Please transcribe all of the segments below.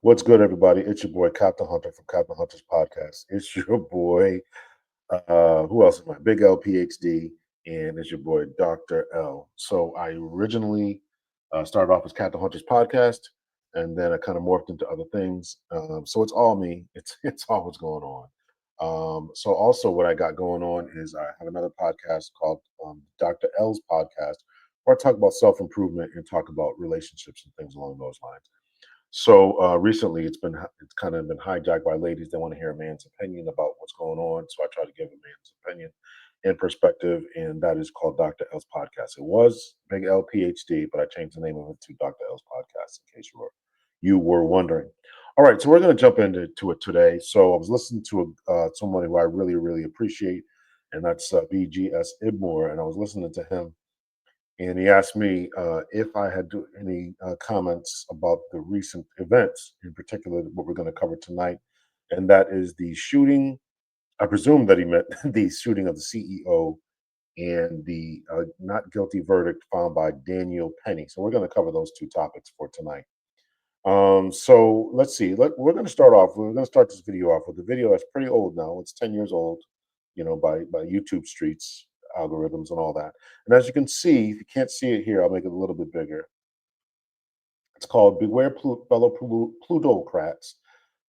What's good, everybody? It's your boy Captain Hunter from Captain Hunter's Podcast. It's your boy, who else am I? Big L PhD, and it's your boy Dr. L. So I originally started off as Captain Hunter's Podcast, and then I kind of morphed into other things. So it's all me. It's all what's going on. So also what I got going on is I have another podcast called Dr. L's Podcast, where I talk about self-improvement and talk about relationships and things along those lines. So recently, it's kind of been hijacked by ladies that want to hear a man's opinion about what's going on. So I try to give a man's opinion and perspective, and that is called Dr. L's Podcast. It was Big L PhD, but I changed the name of it to Dr. L's Podcast in case you were wondering. All right, so we're going to jump into it today. So I was listening to someone who I really appreciate, and that's BGS Ibmore, and I was listening to him. And he asked me if I had any comments about the recent events, in particular, what we're going to cover tonight. And that is the shooting. I presume that he meant the shooting of the CEO and the not guilty verdict found by Daniel Penny. So we're going to cover those two topics for tonight. So let's see. We're going to start off. We're going to start this video off with a video that's pretty old now. It's 10 years old, by YouTube streets, algorithms and all that. And as you can see, if you can't see it here, I'll make it a little bit bigger. It's called Beware Fellow Plutocrats.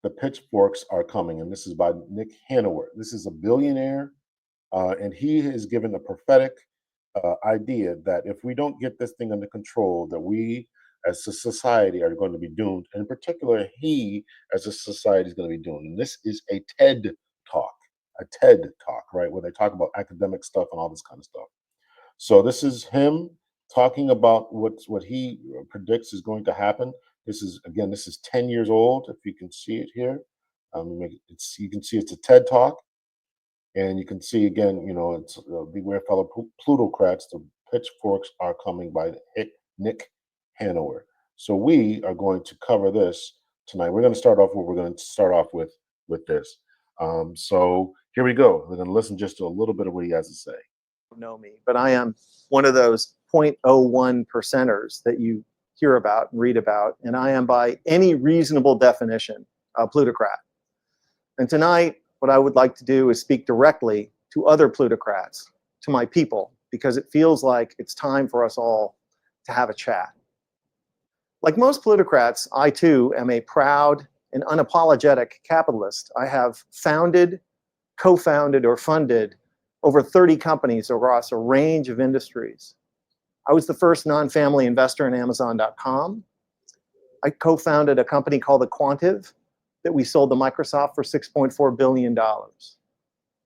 The Pitchforks Are Coming. And this is by Nick Hanauer. This is a billionaire, and he has given a prophetic idea that if we don't get this thing under control, that we as a society are going to be doomed. And in particular, he as a society is going to be doomed. And this is a TED Talk. A TED Talk, right, where they talk about academic stuff and all this kind of stuff. So this is him talking about what he predicts is going to happen. This is 10 years old. If you can see it here, you can see it's a TED Talk, and you can see again, it's Beware Fellow Plutocrats. The Pitchforks Are Coming by Nick Hanauer. So we are going to cover this tonight. We're going to start off with this. So here we go. We're going to listen just to a little bit of what he has to say. Know me, but I am one of those 0.01 percenters that you hear about and read about, and I am by any reasonable definition a plutocrat. And tonight, what I would like to do is speak directly to other plutocrats, to my people, because it feels like it's time for us all to have a chat. Like most plutocrats, I too am a proud and unapologetic capitalist. I have founded, co-founded, or funded over 30 companies across a range of industries. I was the first non-family investor in Amazon.com. I co-founded a company called The Quantive that we sold to Microsoft for $6.4 billion.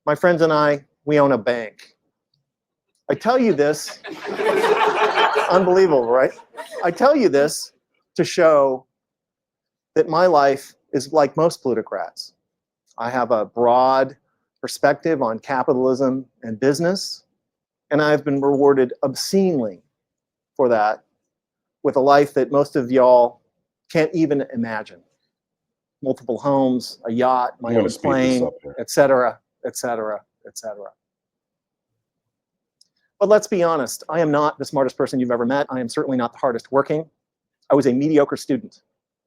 My friends and I, we own a bank. I tell you this, unbelievable, right? I tell you this to show that my life is like most plutocrats. I have a broad perspective on capitalism and business, and I've been rewarded obscenely for that with a life that most of y'all can't even imagine. Multiple homes, a yacht, my own plane, etc., etc., etc. But let's be honest, I am not the smartest person you've ever met. I am certainly not the hardest working. I was a mediocre student.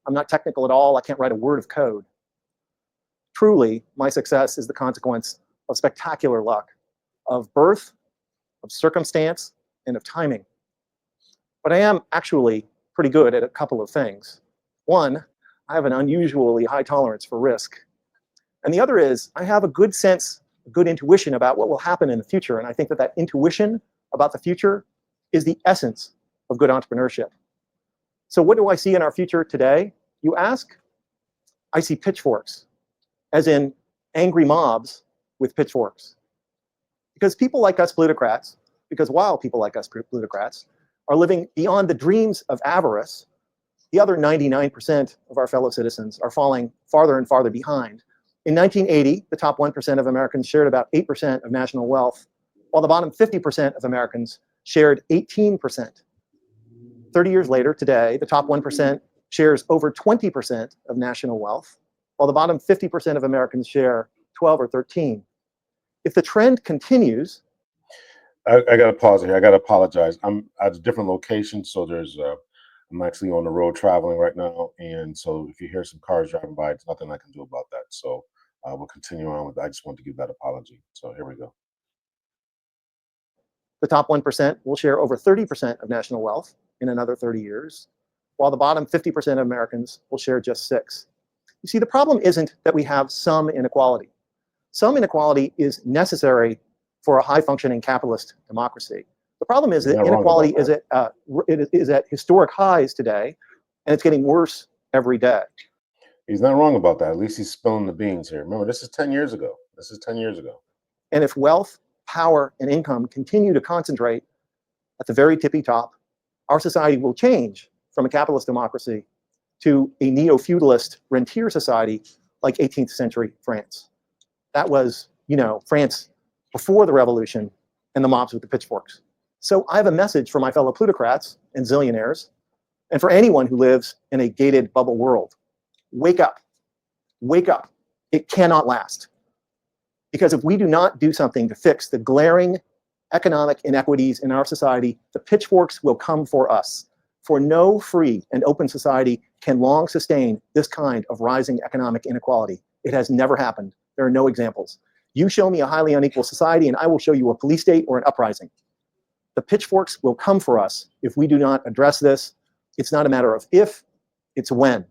I'm not technical at all. I can't write a word of code. Truly, my success is the consequence of spectacular luck, of birth, of circumstance, and of timing. But I am actually pretty good at a couple of things. One, I have an unusually high tolerance for risk. And the other is I have a good sense, a good intuition about what will happen in the future. And I think that intuition about the future is the essence of good entrepreneurship. So what do I see in our future today, you ask? I see pitchforks, as in angry mobs with pitchforks. Because people like us plutocrats, while people like us plutocrats are living beyond the dreams of avarice, the other 99% of our fellow citizens are falling farther and farther behind. In 1980, the top 1% of Americans shared about 8% of national wealth, while the bottom 50% of Americans shared 18%. 30 years later, today, the top 1% shares over 20% of national wealth, while the bottom 50% of Americans share 12 or 13. If the trend continues... I got to pause here. I got to apologize. I'm at a different location, so there's I'm actually on the road traveling right now, and so if you hear some cars driving by, it's nothing I can do about that. So we'll continue on with. I just want to give that apology. So here we go. The top 1% will share over 30% of national wealth in another 30 years, while the bottom 50% of Americans will share just 6. You see, the problem isn't that we have some inequality. Some inequality is necessary for a high-functioning capitalist democracy. The problem is He's that not wrong about inequality is at historic highs today, and it's getting worse every day. He's not wrong about that. At least he's spilling the beans here. Remember, this is 10 years ago. This is 10 years ago. And if wealth, power, and income continue to concentrate at the very tippy top, our society will change from a capitalist democracy to a neo-feudalist rentier society like 18th century France. That was, France before the revolution and the mobs with the pitchforks. So I have a message for my fellow plutocrats and zillionaires, and for anyone who lives in a gated bubble world. Wake up. Wake up. It cannot last. Because if we do not do something to fix the glaring economic inequities in our society, the pitchforks will come for us. For no free and open society can long sustain this kind of rising economic inequality. It has never happened. There are no examples. You show me a highly unequal society, and I will show you a police state or an uprising. The pitchforks will come for us if we do not address this. It's not a matter of if, it's when.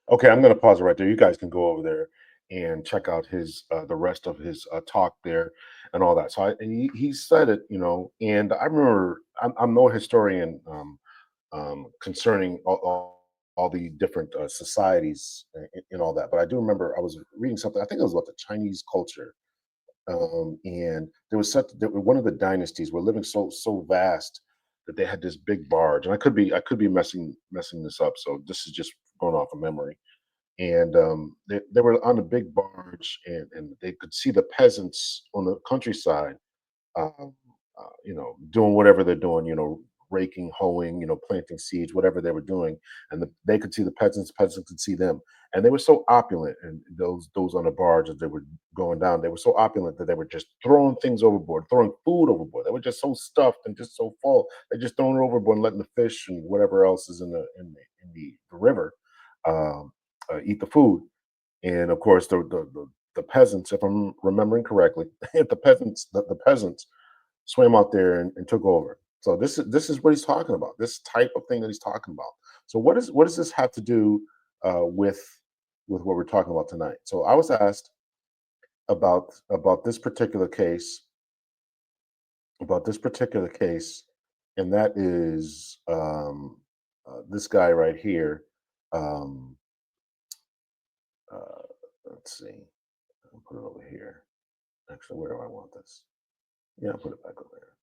Okay, I'm going to pause it right there. You guys can go over there and check out his the rest of his talk there and all that. So he said it, and I remember I'm no historian concerning all the different societies and all that, but I do remember I was reading something. I think it was about the Chinese culture, and there was one of the dynasties were living so vast that they had this big barge, and I could be messing this up. So this is just going off of memory. And they were on a big barge, and they could see the peasants on the countryside, um, doing whatever they're doing, raking, hoeing, planting seeds, whatever they were doing, and they could see the peasants could see them, and they were so opulent, and those on the barge as they were going down, they were so opulent that they were just throwing things overboard, throwing food overboard. They were just so stuffed and just so full, they're just throwing it overboard and letting the fish and whatever else is in the river eat the food. And of course, the peasants, if I'm remembering correctly, the peasants swam out there and took over. So this is what he's talking about. This type of thing that he's talking about. So what does this have to do with what we're talking about tonight? So I was asked about this particular case, and that is this guy right here. Um, uh, let's see. I'll put it over here. Actually, where do I want this? Yeah, I'll put it back over here.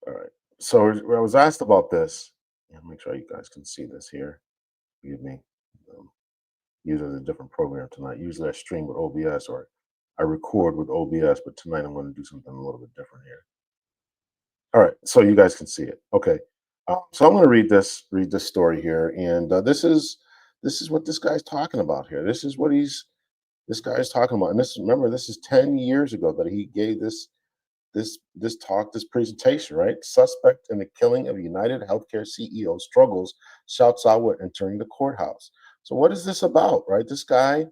All right. So I was asked about this. Yeah, make sure you guys can see this here. Excuse me. Um, Using a different program tonight. Usually I stream with OBS or I record with OBS, but tonight I'm going to do something a little bit different here. All right, so you guys can see it. Okay, so I'm going to read this story here, and this is what this guy's talking about here. This guy is talking about, and remember, this is 10 years ago that he gave this talk, this presentation, right? Suspect in the killing of United Healthcare CEO struggles, shouts out when entering the courthouse. So what is this about, right? This guy,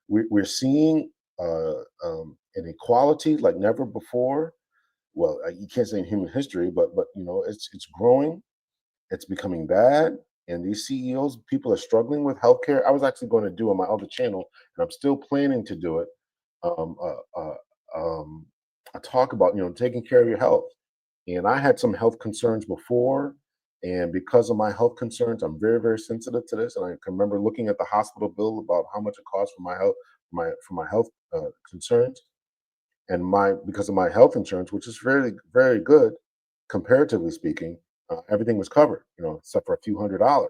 we're seeing inequality like never before. Well, you can't say in human history, but it's growing, it's becoming bad, and these CEOs, people are struggling with healthcare. I was actually going to do on my other channel, and I'm still planning to do it. Um, uh, uh, um, I talk about taking care of your health, and I had some health concerns before, and because of my health concerns, I'm very very sensitive to this. And I can remember looking at the hospital bill about how much it costs for my health, for my health concerns, and my because of my health insurance, which is very very good comparatively speaking, everything was covered, except for a few $100s.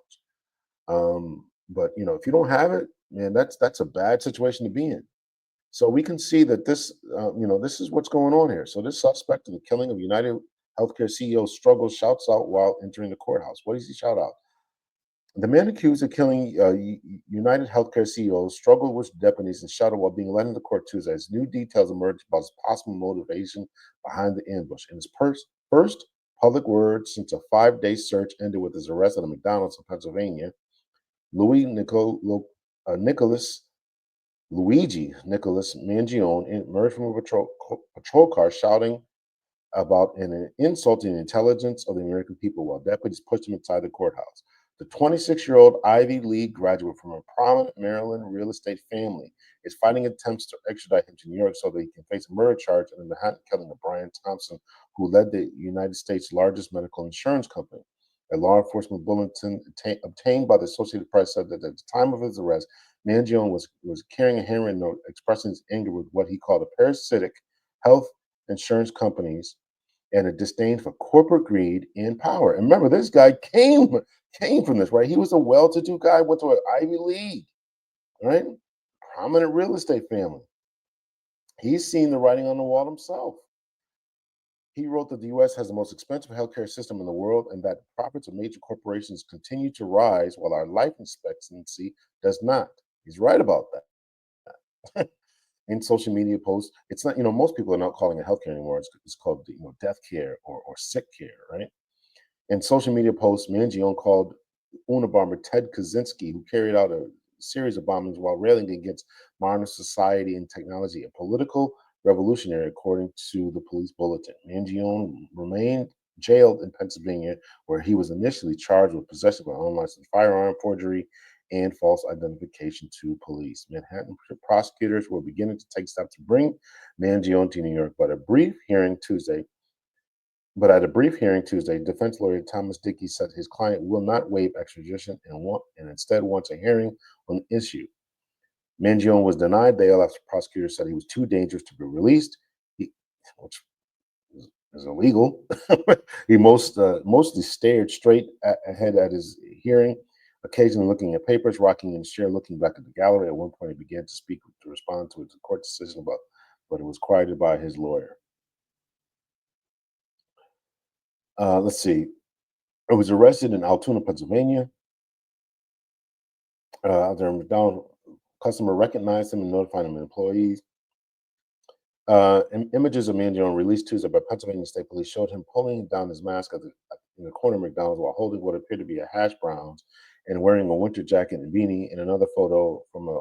But if you don't have it, man, that's a bad situation to be in. So we can see that this is what's going on here. So this suspect in the killing of United Healthcare CEO struggles, shouts out while entering the courthouse. What does he shout out? The man accused of killing United Healthcare CEO struggled with deputies and shouted while being led into court Tuesday as new details emerged about his possible motivation behind the ambush. In his first public word since a 5-day search ended with his arrest at a McDonald's in Pennsylvania. Louis Nicholas Luigi Nicholas Mangione emerged from a patrol car shouting about and insulting the intelligence of the American people while deputies pushed him inside the courthouse. The 26-year-old Ivy League graduate from a prominent Maryland real estate family is fighting attempts to extradite him to New York so that he can face a murder charge in the Manhattan killing of Brian Thompson, who led the United States' largest medical insurance company. A law enforcement bulletin obtained by the Associated Press said that at the time of his arrest, Mangione was carrying a handwritten note expressing his anger with what he called a parasitic health insurance companies and a disdain for corporate greed and power. And remember, this guy came from this, right? He was a well-to-do guy, went to an Ivy League, right? Prominent real estate family. He's seen the writing on the wall himself. He wrote that the US has the most expensive healthcare system in the world and that profits of major corporations continue to rise while our life expectancy does not. He's right about that. In social media posts, it's not, most people are not calling it healthcare anymore. It's called, death care or sick care, right? In social media posts, Mangione called Unabomber Ted Kaczynski, who carried out a series of bombings while railing against modern society and technology, a political revolutionary, according to the police bulletin. Mangione remained jailed in Pennsylvania, where he was initially charged with possession of an unlicensed firearm, forgery, and false identification to police. Manhattan prosecutors were beginning to take steps to bring Mangione to New York, but at a brief hearing Tuesday, defense lawyer Thomas Dickey said his client will not waive extradition and instead wants a hearing on the issue. Mangione was denied bail after prosecutors said he was too dangerous to be released, which is illegal. He mostly stared straight ahead at his hearing, occasionally looking at papers, rocking in his chair, looking back at the gallery. At one point, he began to speak to respond to the court decision, but it was quieted by his lawyer. Let's see. He was arrested in Altoona, Pennsylvania. After a McDonald's customer recognized him and notified him employees. Images of Mangione released Tuesday by Pennsylvania State Police showed him pulling down his mask in the corner of McDonald's while holding what appeared to be a hash browns and wearing a winter jacket and beanie. In another photo from a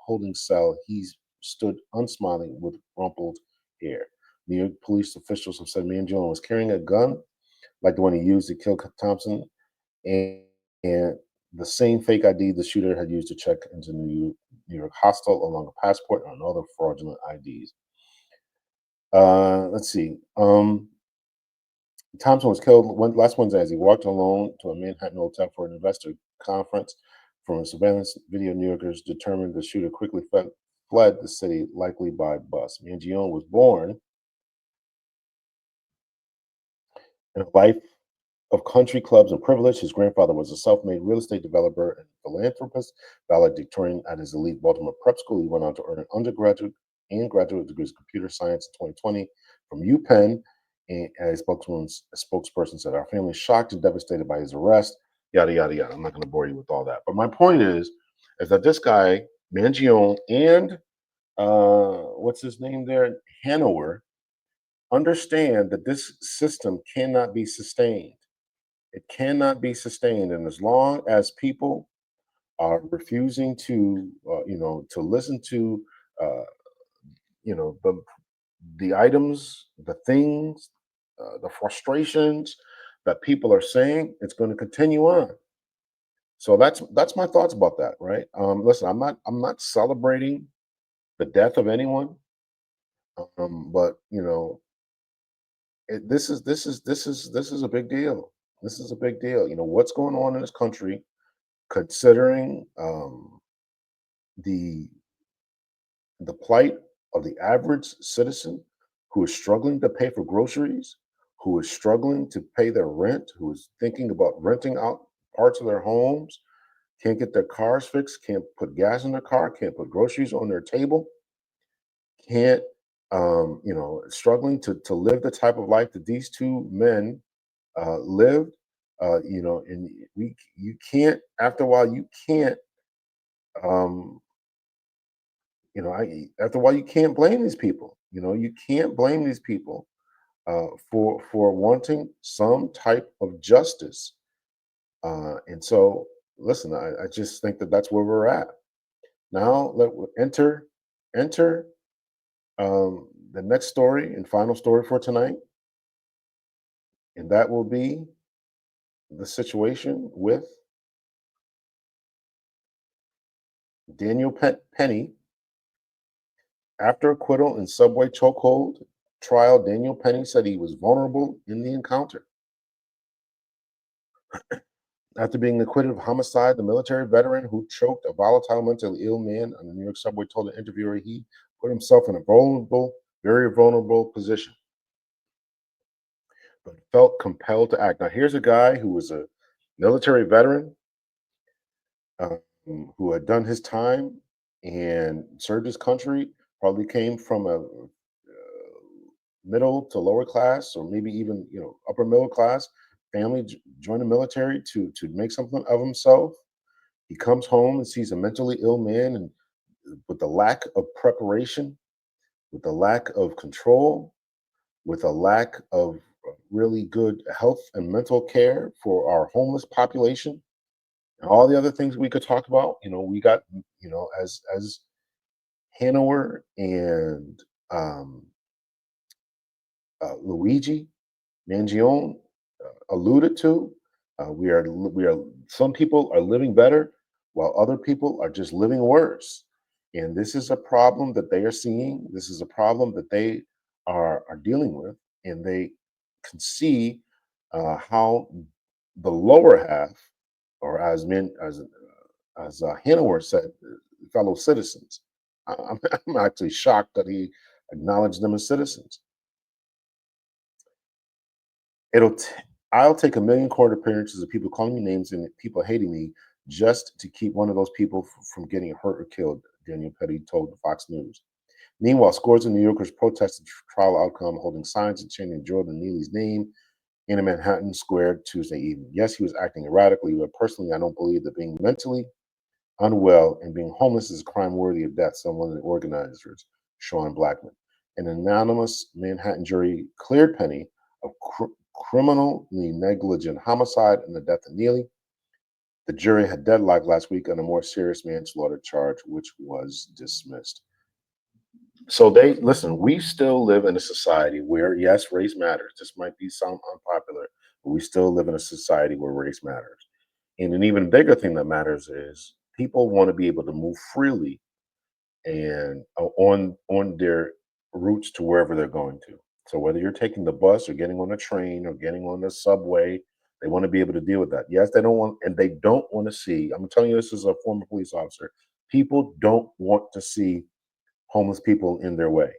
holding cell, he stood unsmiling with rumpled hair. New York police officials have said Mangione was carrying a gun like the one he used to kill Thompson, and the same fake ID the shooter had used to check into New York hostel, along a passport and other fraudulent IDs. Let's see. Thompson was killed last Wednesday as he walked alone to a Manhattan hotel for an investor conference. From a surveillance video, New Yorkers determined the shooter quickly fled the city, likely by bus. Mangione was born in a life of country clubs and privilege. His grandfather was a self-made real estate developer and philanthropist, valedictorian at his elite Baltimore prep school. He went on to earn an undergraduate and graduate degrees in computer science in 2020 from UPenn. And as a spokesperson said, our family is shocked and devastated by his arrest. Yada yada yada. I'm not going to bore you with all that, but my point is that this guy Mangione and what's his name there, Hanauer, understand that this system cannot be sustained. It cannot be sustained, and as long as people are refusing to, to listen to, uh, the items, the things, the frustrations that people are saying, it's going to continue on. So that's my thoughts about that. Right? Listen, I'm not celebrating the death of anyone, but this is a big deal. This is a big deal. What's going on in this country, considering the the plight of the average citizen who is struggling to pay for groceries, who is struggling to pay their rent, who is thinking about renting out parts of their homes, can't get their cars fixed, can't put gas in their car, can't put groceries on their table, can't struggling to live the type of life that these two men lived. And you can't, after a while, you can't um, after a while, you can't blame these people. You can't blame these people for wanting some type of justice. And so, listen, I just think that that's where we're at now. Enter the next story and final story for tonight, and that will be the situation with Penny. After acquittal in subway chokehold trial, Daniel Penny said he was vulnerable in the encounter. After being acquitted of homicide, the military veteran who choked a volatile mentally ill man on the New York subway told an interviewer he put himself in a vulnerable, very vulnerable position, but felt compelled to act. Now, here's a guy who was a military veteran um, who had done his time and served his country, probably came from a middle to lower class, or maybe even upper middle class family, joined the military to make something of himself. He comes home and sees a mentally ill man, and with the lack of preparation, with the lack of control, with a lack of really good health and mental care for our homeless population, and all the other things we could talk about. We got, as Hanauer and um, Luigi Mangione alluded to. We are some people are living better while other people are just living worse. And this is a problem that they are seeing. This is a problem that they are dealing with, and they can see how the lower half, or as Hanauer said, fellow citizens. I'm actually shocked that he acknowledged them as citizens. It'll t- I'll take a million court appearances of people calling me names and people hating me just to keep one of those people from getting hurt or killed, Daniel Petty told Fox News. Meanwhile, scores of New Yorkers protested the trial outcome, holding signs and chanting Jordan Neely's name in a Manhattan Square Tuesday evening. Yes, he was acting erratically, but personally, I don't believe that being mentally unwell and being homeless is a crime worthy of death, said one of the organizers, Sean Blackman. An anonymous Manhattan jury cleared Penny of criminally negligent homicide and the death of Neely. The jury had deadlocked last week on a more serious manslaughter charge, which was dismissed. So they listen. We still live in a society where, yes, race matters. This might be some unpopular, but we still live in a society where race matters. And an even bigger thing that matters is people want to be able to move freely and on their routes to wherever they're going to. So whether you're taking the bus or getting on a train or getting on the subway, they want to be able to deal with that. Yes, they don't want to see. I'm telling you this as a former police officer. People don't want to see homeless people in their way.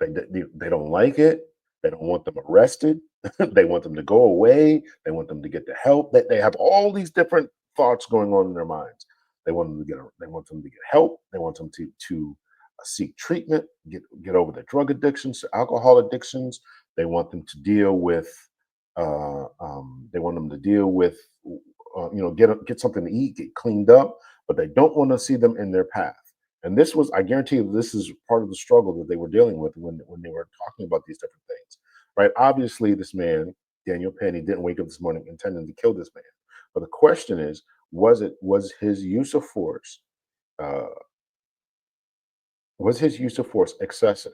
They don't like it. They don't want them arrested. They want them to go away. They want them to get the help. They have all these different thoughts going on in their minds. They want them to get help. They want them to seek treatment, get over their drug addictions, alcohol addictions. They want them to deal with. They want them to deal with. Get something to eat, get cleaned up, but they don't want to see them in their path. And this was, I guarantee you, this is part of the struggle that they were dealing with when they were talking about these different things, right? Obviously, this man, Daniel Penny, didn't wake up this morning intending to kill this man. But the question is, was his use of force, uh, excessive?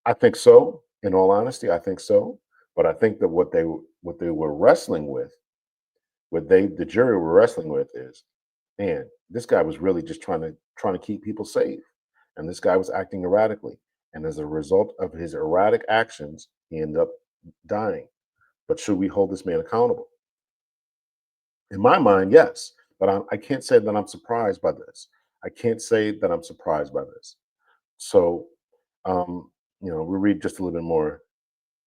I think so. In all honesty, I think so. But I think that what they were wrestling with, the jury were wrestling with, is, man, this guy was really just trying to keep people safe, and this guy was acting erratically, and as a result of his erratic actions, he ended up dying. But should we hold this man accountable? In my mind, yes, but I can't say that I'm surprised by this. I can't say that I'm surprised by this. So, we read just a little bit more.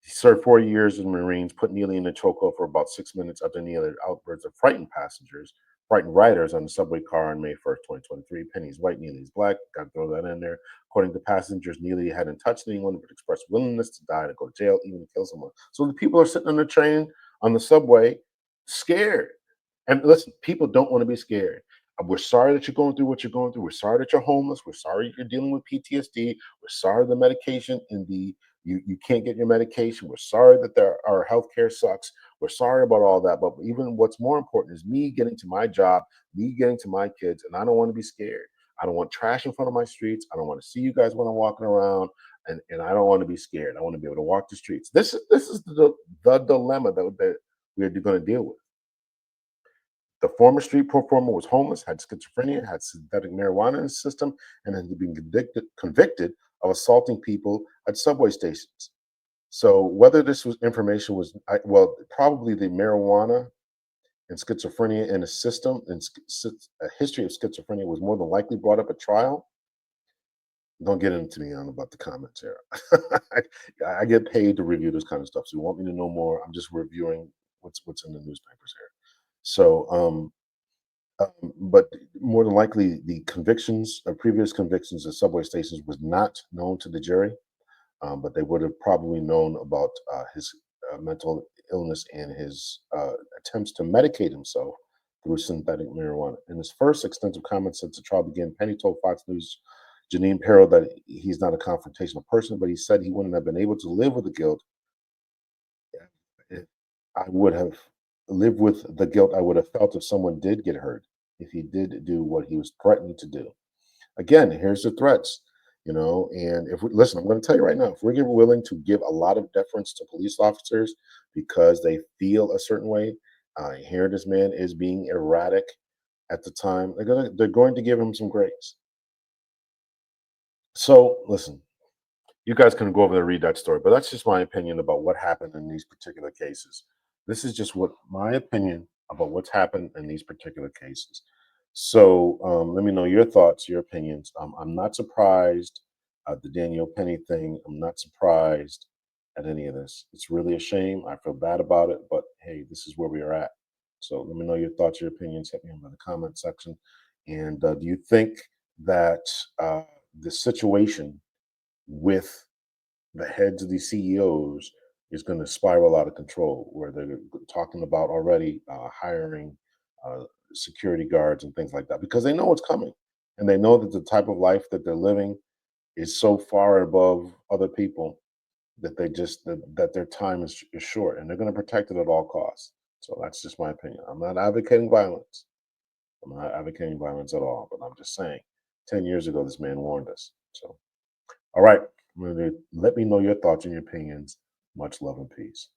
He served 4 years in the Marines, put Neely in the chokehold for about 6 minutes after Neely outbursts of frightened riders on the subway car on May 1st, 2023. Penny's white, Neely's black. Got to throw that in there. According to passengers, Neely hadn't touched anyone but expressed willingness to die, to go to jail, even to kill someone. So the people are sitting on the train, on the subway, scared. And listen, people don't want to be scared. We're sorry that you're going through what you're going through. We're sorry that you're homeless. We're sorry you're dealing with PTSD. We're sorry the medication and the You can't get your medication. We're sorry that our healthcare sucks. We're sorry about all that. But even what's more important is me getting to my job, me getting to my kids, and I don't want to be scared. I don't want trash in front of my streets. I don't want to see you guys when I'm walking around, and I don't want to be scared. I want to be able to walk the streets. This is the dilemma that we're going to deal with. The former street performer was homeless, had schizophrenia, had synthetic marijuana in his system, and had been convicted of assaulting people at subway stations. So whether this was information was well, probably the marijuana and schizophrenia in a system and a history of schizophrenia was more than likely brought up at trial. Don't get into me on about the comments here. I get paid to review this kind of stuff. So you want me to know more? I'm just reviewing what's in the newspapers here. So but more than likely, the convictions, previous convictions at subway stations, was not known to the jury, but they would have probably known about his mental illness and his attempts to medicate himself through synthetic marijuana. In his first extensive comments since the trial began, Penny told Fox News' Janine Perrell that he's not a confrontational person, but he said he wouldn't have been able to live with the guilt. I would have lived with the guilt I would have felt if someone did get hurt, if he did do what he was threatening to do. Again, here's the threats, and if we listen, I'm going to tell you right now, if we're willing to give a lot of deference to police officers because they feel a certain way, here this man is being erratic at the time, they're going to give him some grace. So listen, you guys can go over there and read that story, but that's just my opinion about what happened in these particular cases. This is just what my opinion about what's happened in these particular cases. So let me know your thoughts, your opinions. I'm not surprised at the Daniel Penny thing. I'm not surprised at any of this. It's really a shame. I feel bad about it, but hey, this is where we are at. So let me know your thoughts, your opinions. Hit me in the comment section. And do you think that the situation with the heads of these CEOs is going to spiral out of control, where they're talking about already hiring uh, security guards and things like that, because they know what's coming, and they know that the type of life that they're living is so far above other people that that their time is short, and they're going to protect it at all costs. So that's just my opinion. I'm not advocating violence. I'm not advocating violence at all, but I'm just saying, 10 years ago, this man warned us. So all right. Let me know your thoughts and your opinions. Much love and peace.